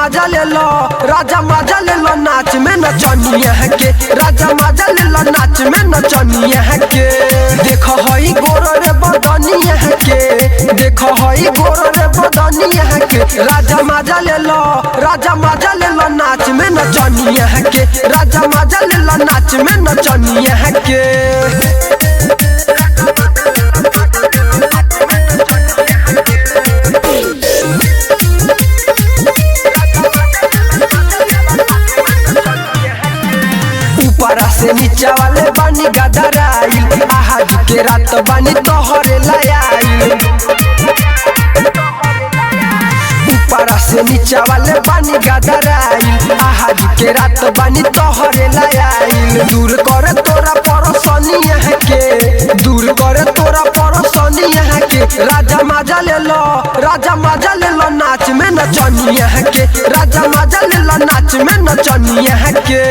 मजा ले लो, राजा मजा ले लो नाच में नचनिया के, राजा मजा ले लो नाच में नचनिया के। देखो हई गोर रे बदनिया के, देखो हई गोर रे बदनिया के। राजा मजा ले लो, राजा मजा ले लो नाच में नचनिया के, राजा मजा ले लो नाच में नचनिया के। ऊपरा से नीचा वाले बानी गदराइल, आज के रात बानी तोहरे लायाइल। ऊपरा से नीचा वाले बानी गदराइल, आज के रात बानी तोहरे लायाइल। दूर करे तोरा परसनिया के, दूर करे तोरा परसनिया के। राजा मजा ले लो, राजा मजा ले लो नाच में नचनिया के, राजा मजा ले लो नाच में नचनिया के।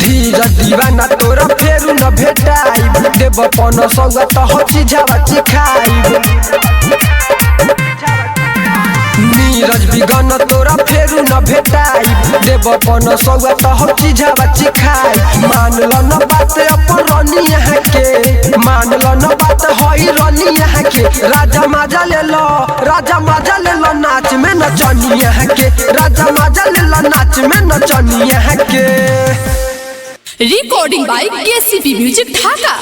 धीरज दीवाना तोरा फेरू न भेटाइब, देव पन सौगत हो चिझावा चिखाइब। नीरज बिगन तोरा फेरू न भेटाइब, देव पन सौगत हो चिझावा चिखाइब। मान लो न बात अपन रनिया के, मान लो न बात हई रनिया के। राजा मजा ले लो, राजा मजा ले लो नाच में नचनिया के, राजा मजा ले लो नाच में नचनिया के। Recording by KCP music Dhaka.